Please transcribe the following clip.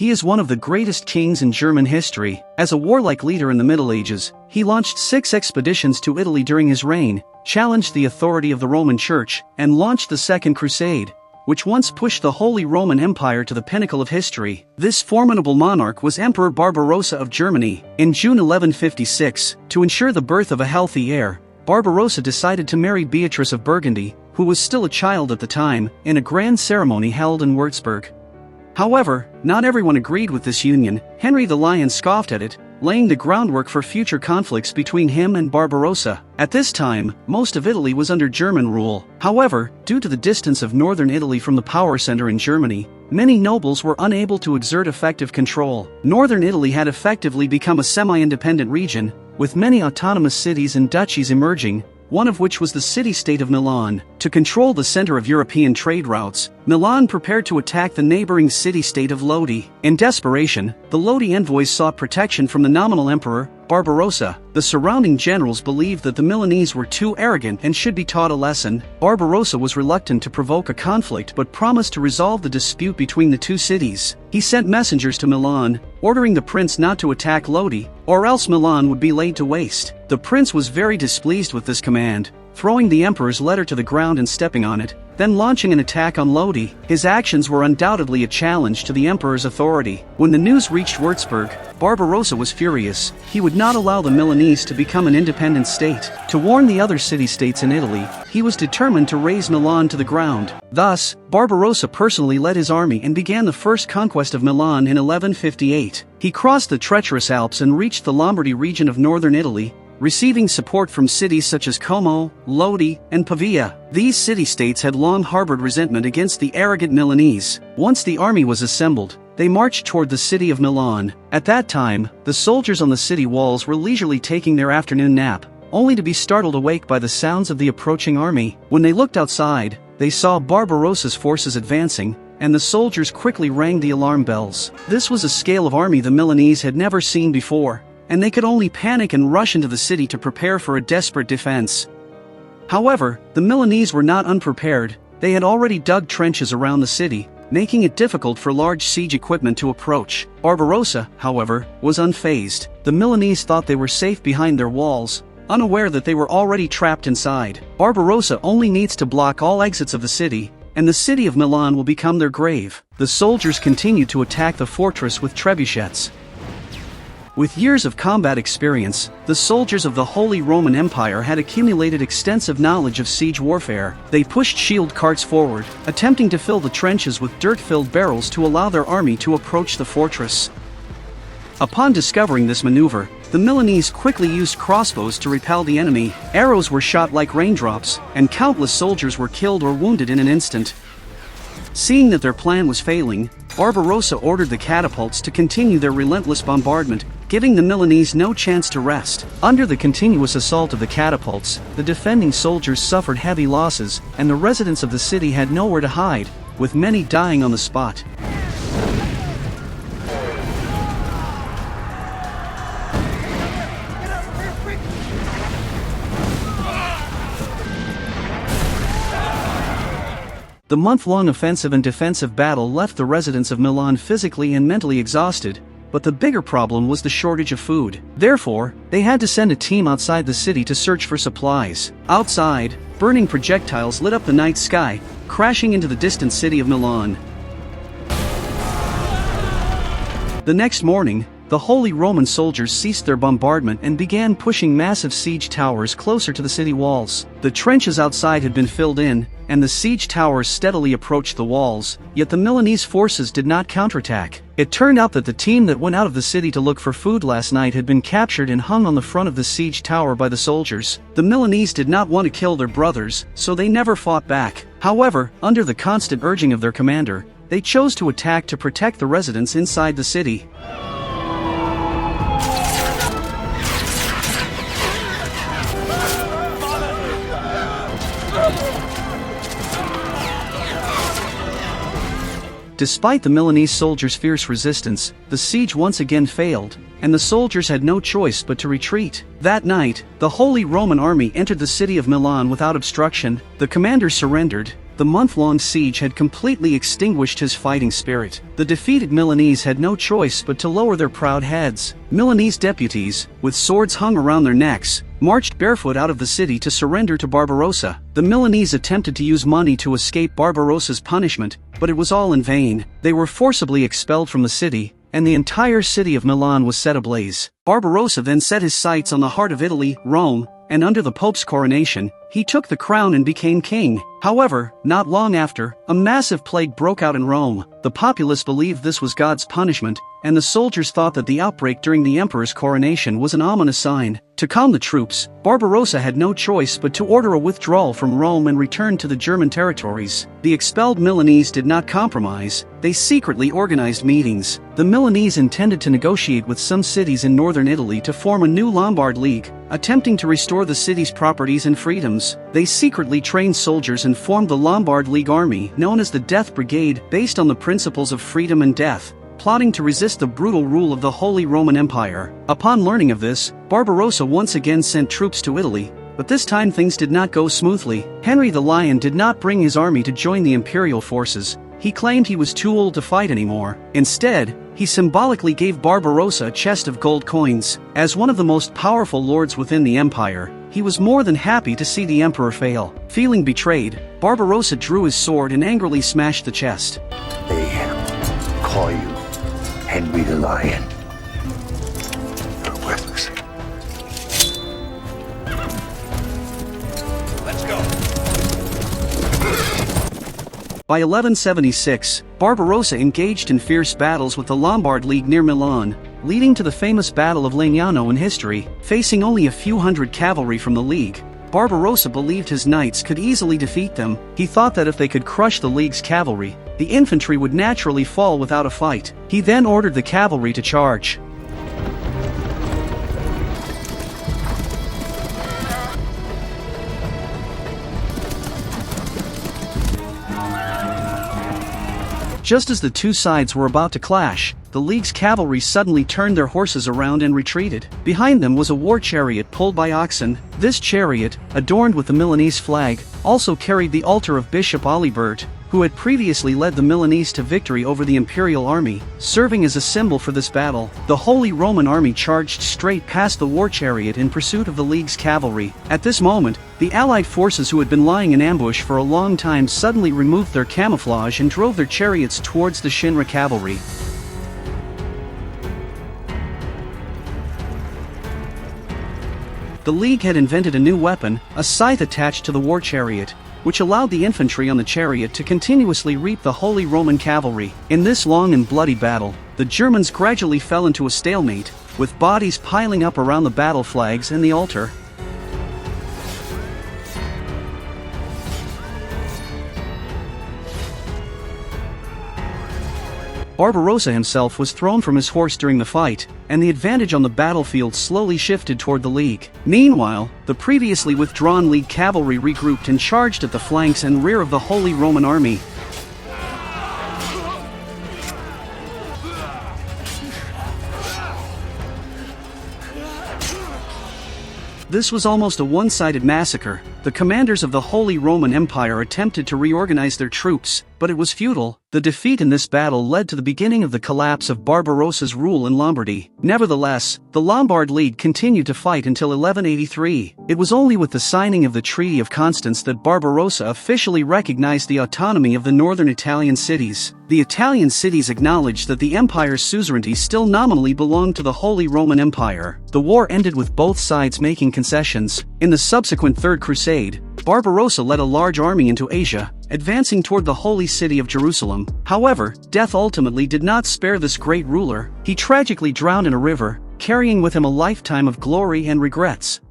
he is one of the greatest kings in German history. As a warlike leader in the Middle Ages, he launched 6 expeditions to Italy during his reign, challenged the authority of the Roman Church, and launched the Second Crusade, which once pushed the Holy Roman Empire to the pinnacle of history. This formidable monarch was Emperor Barbarossa of Germany. In June 1156, to ensure the birth of a healthy heir, Barbarossa decided to marry Beatrice of Burgundy, who was still a child at the time, in a grand ceremony held in Würzburg. However, not everyone agreed with this union. Henry the Lion scoffed at it, laying the groundwork for future conflicts between him and Barbarossa. At this time, most of Italy was under German rule. However, due to the distance of northern Italy from the power center in Germany, many nobles were unable to exert effective control. Northern Italy had effectively become a semi-independent region, with many autonomous cities and duchies emerging, one of which was the city-state of Milan. To control the center of European trade routes, Milan prepared to attack the neighboring city-state of Lodi. In desperation, the Lodi envoys sought protection from the nominal emperor, Barbarossa. The surrounding generals believed that the Milanese were too arrogant and should be taught a lesson. Barbarossa was reluctant to provoke a conflict but promised to resolve the dispute between the two cities. He sent messengers to Milan, ordering the prince not to attack Lodi, or else Milan would be laid to waste. The prince was very displeased with this command, throwing the emperor's letter to the ground and stepping on it, then launching an attack on Lodi. His actions were undoubtedly a challenge to the emperor's authority. When the news reached Würzburg, Barbarossa was furious. He would not allow the Milanese to become an independent state. To warn the other city-states in Italy, he was determined to raze Milan to the ground. Thus, Barbarossa personally led his army and began the first conquest of Milan in 1158. He crossed the treacherous Alps and reached the Lombardy region of northern Italy, receiving support from cities such as Como, Lodi, and Pavia. These city-states had long harbored resentment against the arrogant Milanese. Once the army was assembled, they marched toward the city of Milan. At that time, the soldiers on the city walls were leisurely taking their afternoon nap, only to be startled awake by the sounds of the approaching army. When they looked outside, they saw Barbarossa's forces advancing, and the soldiers quickly rang the alarm bells. This was a scale of army the Milanese had never seen before, and they could only panic and rush into the city to prepare for a desperate defense. However, the Milanese were not unprepared. They had already dug trenches around the city, making it difficult for large siege equipment to approach. Barbarossa, however, was unfazed. The Milanese thought they were safe behind their walls, unaware that they were already trapped inside. Barbarossa only needs to block all exits of the city, and the city of Milan will become their grave. The soldiers continued to attack the fortress with trebuchets. With years of combat experience, the soldiers of the Holy Roman Empire had accumulated extensive knowledge of siege warfare. They pushed shield carts forward, attempting to fill the trenches with dirt-filled barrels to allow their army to approach the fortress. Upon discovering this maneuver, the Milanese quickly used crossbows to repel the enemy. Arrows were shot like raindrops, and countless soldiers were killed or wounded in an instant. Seeing that their plan was failing, Barbarossa ordered the catapults to continue their relentless bombardment, giving the Milanese no chance to rest. Under the continuous assault of the catapults, the defending soldiers suffered heavy losses, and the residents of the city had nowhere to hide, with many dying on the spot. The month-long offensive and defensive battle left the residents of Milan physically and mentally exhausted, but the bigger problem was the shortage of food. Therefore, they had to send a team outside the city to search for supplies. Outside, burning projectiles lit up the night sky, crashing into the distant city of Milan. The next morning, the Holy Roman soldiers ceased their bombardment and began pushing massive siege towers closer to the city walls. The trenches outside had been filled in, and the siege towers steadily approached the walls, yet the Milanese forces did not counterattack. It turned out that the team that went out of the city to look for food last night had been captured and hung on the front of the siege tower by the soldiers. The Milanese did not want to kill their brothers, so they never fought back. However, under the constant urging of their commander, they chose to attack to protect the residents inside the city. Despite the Milanese soldiers' fierce resistance, the siege once again failed, and the soldiers had no choice but to retreat. That night, the Holy Roman Army entered the city of Milan without obstruction. The commander surrendered, The month-long siege had completely extinguished his fighting spirit. The defeated Milanese had no choice but to lower their proud heads. Milanese deputies, with swords hung around their necks, marched barefoot out of the city to surrender to Barbarossa. The Milanese attempted to use money to escape Barbarossa's punishment, but it was all in vain. They were forcibly expelled from the city, and the entire city of Milan was set ablaze. Barbarossa then set his sights on the heart of Italy, Rome, and under the Pope's coronation, he took the crown and became king. However, not long after, a massive plague broke out in Rome. The populace believed this was God's punishment, and the soldiers thought that the outbreak during the emperor's coronation was an ominous sign. To calm the troops, Barbarossa had no choice but to order a withdrawal from Rome and return to the German territories. The expelled Milanese did not compromise. They secretly organized meetings. The Milanese intended to negotiate with some cities in northern Italy to form a new Lombard League, attempting to restore the city's properties and freedoms. They secretly trained soldiers and formed the Lombard League army, known as the Death Brigade, based on the principles of freedom and death, plotting to resist the brutal rule of the Holy Roman Empire. Upon learning of this, Barbarossa once again sent troops to Italy, but this time things did not go smoothly. Henry the Lion did not bring his army to join the imperial forces. He claimed he was too old to fight anymore. Instead, he symbolically gave Barbarossa a chest of gold coins. As one of the most powerful lords within the empire, he was more than happy to see the emperor fail. Feeling betrayed, Barbarossa drew his sword and angrily smashed the chest. They call you Henry the Lion. You're worthless. Let's go. By 1176, Barbarossa engaged in fierce battles with the Lombard League near Milan, leading to the famous Battle of Legnano in history. Facing only a few hundred cavalry from the League, Barbarossa believed his knights could easily defeat them. He thought that if they could crush the League's cavalry, the infantry would naturally fall without a fight. He then ordered the cavalry to charge. Just as the two sides were about to clash, the League's cavalry suddenly turned their horses around and retreated. Behind them was a war chariot pulled by oxen. This chariot, adorned with the Milanese flag, also carried the altar of Bishop Alibert, who had previously led the Milanese to victory over the imperial army. Serving as a symbol for this battle, the Holy Roman army charged straight past the war chariot in pursuit of the League's cavalry. At this moment, the Allied forces who had been lying in ambush for a long time suddenly removed their camouflage and drove their chariots towards the Shinra cavalry. The League had invented a new weapon, a scythe attached to the war chariot, which allowed the infantry on the chariot to continuously reap the Holy Roman cavalry. In this long and bloody battle, the Germans gradually fell into a stalemate, with bodies piling up around the battle flags and the altar. Barbarossa himself was thrown from his horse during the fight, and the advantage on the battlefield slowly shifted toward the League. Meanwhile, the previously withdrawn League cavalry regrouped and charged at the flanks and rear of the Holy Roman army. This was almost a one-sided massacre. The commanders of the Holy Roman Empire attempted to reorganize their troops, but it was futile. The defeat in this battle led to the beginning of the collapse of Barbarossa's rule in Lombardy. Nevertheless, the Lombard League continued to fight until 1183. It was only with the signing of the Treaty of Constance that Barbarossa officially recognized the autonomy of the northern Italian cities. The Italian cities acknowledged that the empire's suzerainty still nominally belonged to the Holy Roman Empire. The war ended with both sides making concessions. In the subsequent Third Crusade, Barbarossa led a large army into Asia, advancing toward the holy city of Jerusalem. However, death ultimately did not spare this great ruler. He tragically drowned in a river, carrying with him a lifetime of glory and regrets.